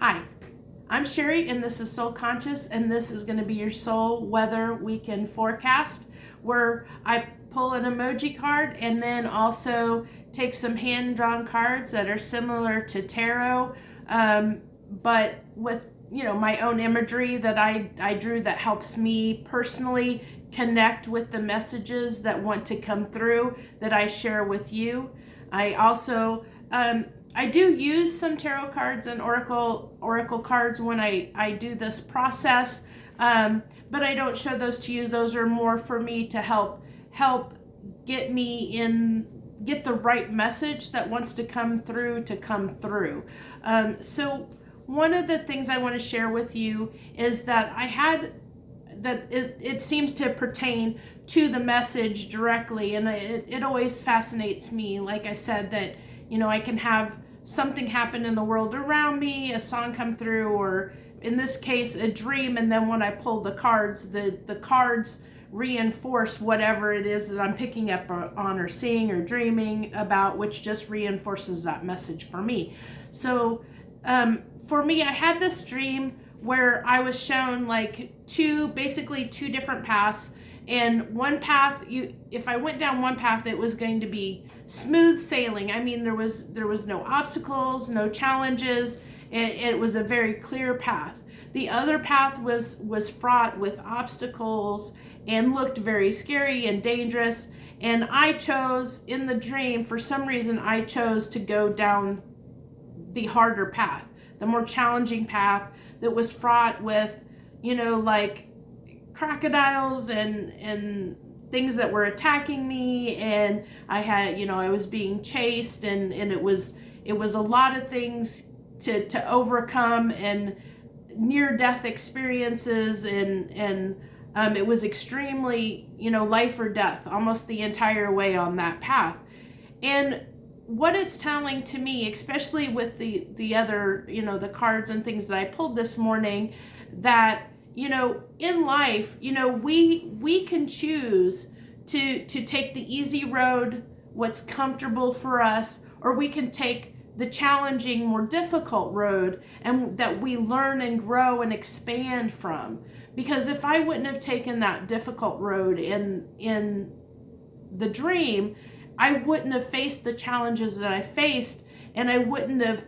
Hi, I'm Sherry, and this is Soul Conscious, and this is going to be your soul weather weekend forecast, where I pull an emoji card and then also take some hand-drawn cards that are similar to tarot, but with my own imagery that I drew that helps me personally connect with the messages that want to come through that I share with you. I also I do use some tarot cards and oracle cards when I do this process, but I don't show those to you. Those are more for me to help get the right message that wants to come through. So one of the things I want to share with you is that it seems to pertain to the message directly, and it always fascinates me, like I said, that I can have something happen in the world around me, a song come through, or in this case a dream, and then when I pull the cards, the cards reinforce whatever it is that I'm picking up on or seeing or dreaming about, which just reinforces that message for me. So for me, I had this dream where I was shown like basically two different paths. And one path, if I went down one path, it was going to be smooth sailing. I mean, there was no obstacles, no challenges. It was a very clear path. The other path was fraught with obstacles and looked very scary and dangerous. And I chose, in the dream, for some reason, I chose to go down the harder path, the more challenging path that was fraught with, like crocodiles and things that were attacking me, and I had, I was being chased, and it was a lot of things to overcome, and near-death experiences, and it was extremely, life or death almost the entire way on that path. And what it's telling to me, especially with the other, the cards and things that I pulled this morning, that in life, we can choose to take the easy road, what's comfortable for us, or we can take the challenging, more difficult road, and that we learn and grow and expand from. Because if I wouldn't have taken that difficult road in the dream, I wouldn't have faced the challenges that I faced, and I wouldn't have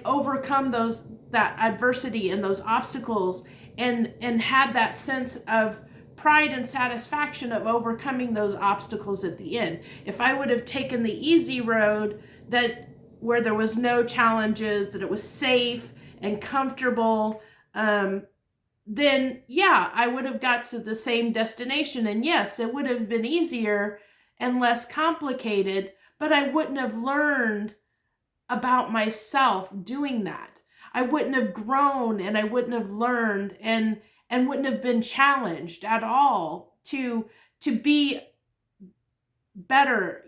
overcome that adversity and those obstacles, and had that sense of pride and satisfaction of overcoming those obstacles at the end. If I would have taken the easy road, where there was no challenges, that it was safe and comfortable, then yeah, I would have got to the same destination, and yes, it would have been easier and less complicated, but I wouldn't have learned about myself doing that. I wouldn't have grown, and I wouldn't have learned, and wouldn't have been challenged at all to be better,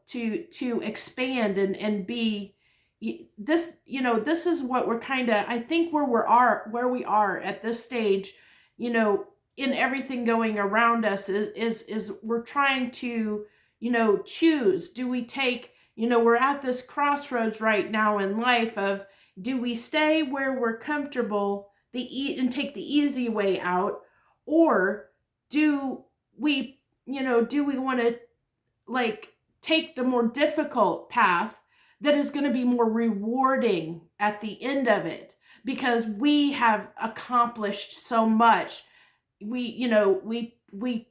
to expand and be this. This is what we're kind of, I think, where we are at this stage, in everything going around us, is we're trying to, choose. Do we take, we're at this crossroads right now in life of, do we stay where we're comfortable and take the easy way out, or do we want to take the more difficult path that is going to be more rewarding at the end of it, because we have accomplished so much. We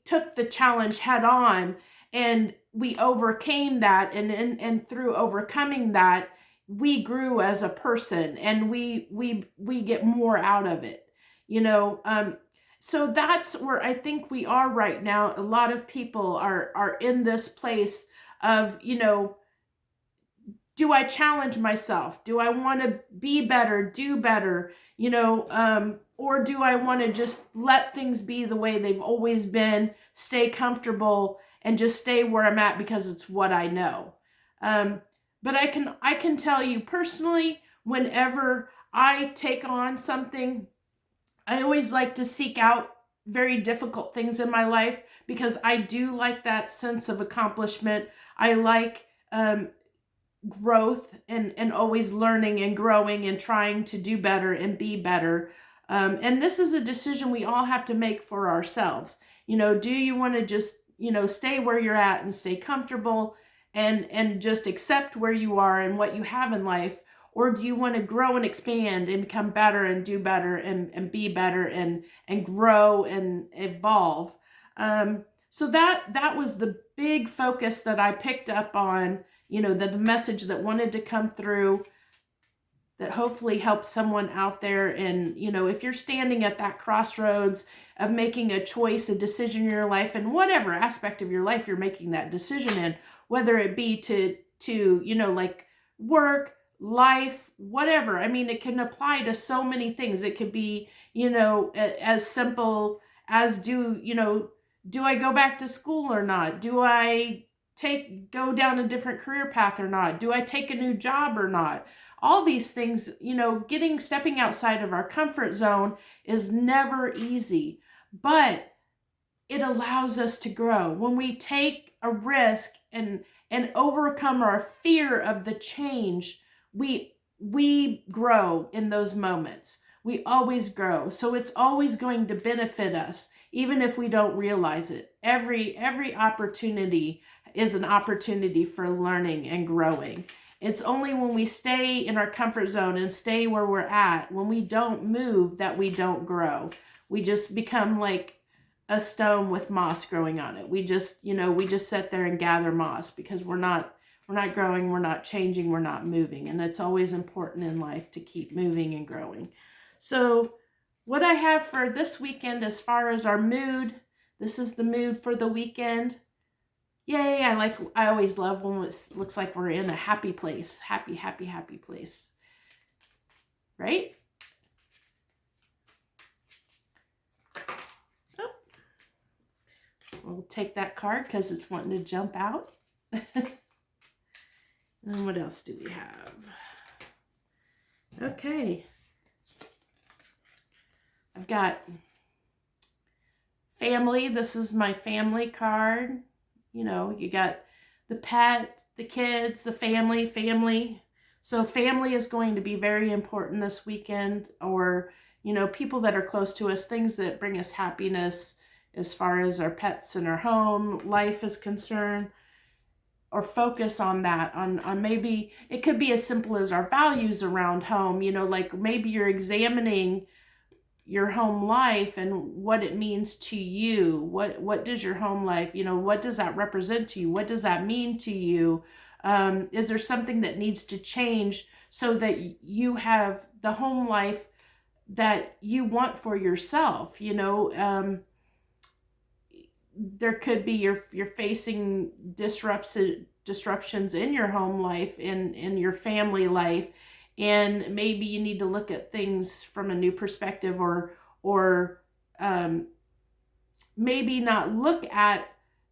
took the challenge head on, and we overcame that, and through overcoming that, we grew as a person, and we get more out of it, so that's where I think we are right now. A lot of people are in this place of, do I challenge myself? Do I want to be better, do better, or do I want to just let things be the way they've always been, stay comfortable, and just stay where I'm at because it's what I know? But I can tell you personally, whenever I take on something, I always like to seek out very difficult things in my life, because I do like that sense of accomplishment. I like growth and always learning and growing and trying to do better and be better. And this is a decision we all have to make for ourselves. Do you want to just, stay where you're at and stay comfortable and just accept where you are and what you have in life? Or do you want to grow and expand and become better and do better and be better and grow and evolve? So that was the big focus that I picked up on, the message that wanted to come through, that hopefully helps someone out there. And, if you're standing at that crossroads of making a choice, a decision in your life, and whatever aspect of your life you're making that decision in, whether it be to like work, life, whatever. I mean, it can apply to so many things. It could be, as simple as do I go back to school or not? Do I go down a different career path or not? Do I take a new job or not? All these things, stepping outside of our comfort zone is never easy, but it allows us to grow. When we take a risk and overcome our fear of the change, we grow in those moments. We always grow. So it's always going to benefit us, even if we don't realize it. Every opportunity is an opportunity for learning and growing. It's only when we stay in our comfort zone and stay where we're at, when we don't move, that we don't grow. We just become like a stone with moss growing on it. We just sit there and gather moss because we're not growing, we're not changing, we're not moving. And it's always important in life to keep moving and growing. So what I have for this weekend as far as our mood, this is the mood for the weekend. Yay, I always love when it looks like we're in a happy place. Happy place. Right? Oh. We'll take that card because it's wanting to jump out. And what else do we have? Okay. I've got family. This is my family card. You got the pet, the kids, the family. So family is going to be very important this weekend, or, people that are close to us, things that bring us happiness as far as our pets and our home life is concerned, or focus on that, on maybe it could be as simple as our values around home, like maybe you're examining your home life and what it means to you. What does your home life, what does that represent to you? What does that mean to you? Is there something that needs to change so that you have the home life that you want for yourself? There could be you're facing disruptions in your home life, in your family life, and maybe you need to look at things from a new perspective, or maybe not look at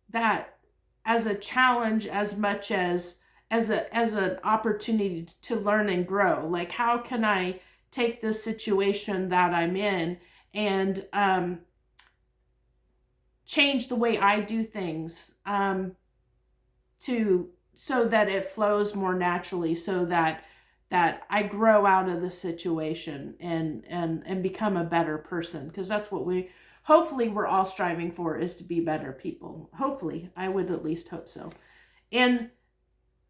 that as a challenge as much as an opportunity to learn and grow. Like, how can I take this situation that I'm in and change the way I do things so that it flows more naturally, so that I grow out of the situation and become a better person. Because that's what hopefully we're all striving for, is to be better people. Hopefully, I would at least hope so. And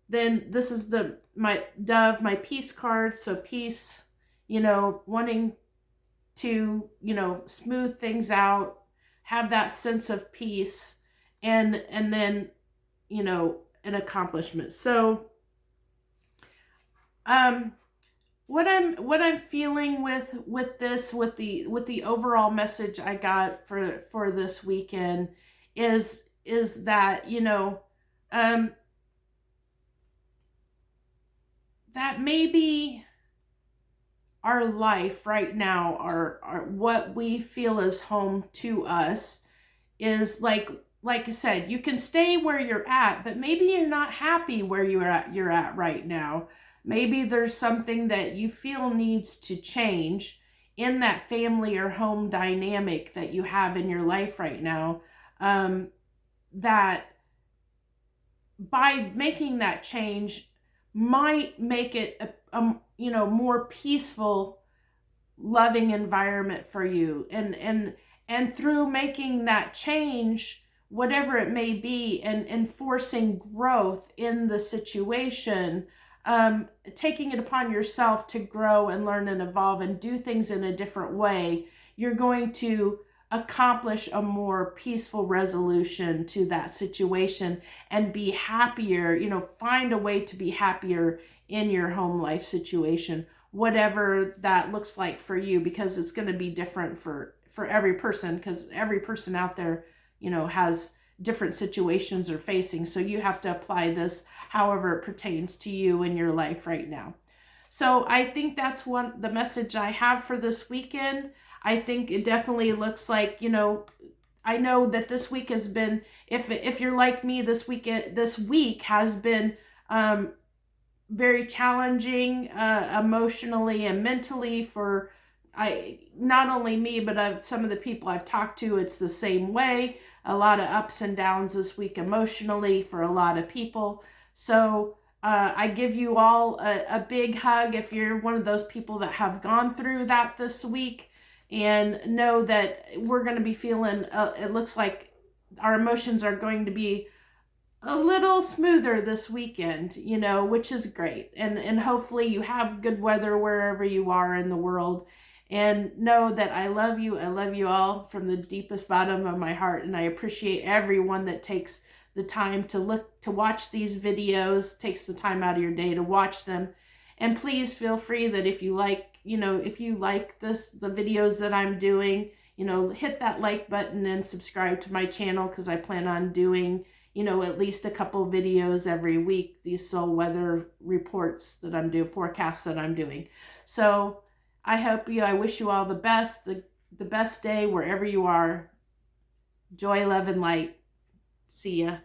then this is my dove, my peace card. So peace, wanting to, smooth things out, have that sense of peace, and then, an accomplishment. So what I'm feeling with the overall message I got for this weekend is that, that maybe our life right now, our what we feel is home to us, is like I said, you can stay where you're at, but maybe you're not happy where you're at right now. Maybe there's something that you feel needs to change in that family or home dynamic that you have in your life right now, that by making that change, might make it a more peaceful, loving environment for you. And through making that change, whatever it may be, and enforcing growth in the situation, taking it upon yourself to grow and learn and evolve and do things in a different way, you're going to accomplish a more peaceful resolution to that situation and be happier, find a way to be happier in your home life situation, whatever that looks like for you, because it's going to be different for every person, because every person out there, has different situations they're facing. So you have to apply this however it pertains to you in your life right now. So I think that's the message I have for this weekend. I think it definitely looks like, I know that this week has been, if you're like me, this week has been very challenging emotionally and mentally for not only me, but some of the people I've talked to. It's the same way. A lot of ups and downs this week emotionally for a lot of people. So I give you all a big hug if you're one of those people that have gone through that this week, and know that we're going to be feeling, it looks like our emotions are going to be a little smoother this weekend, which is great. And hopefully you have good weather wherever you are in the world. And know that I love you. I love you all from the deepest bottom of my heart. And I appreciate everyone that takes the time to watch these videos, takes the time out of your day to watch them. And please feel free that if you like the videos that I'm doing, hit that like button and subscribe to my channel, because I plan on doing, at least a couple videos every week, these soul weather reports that I'm doing, forecasts that I'm doing. So I wish you all the best, the best day wherever you are. Joy, love, and light. See ya.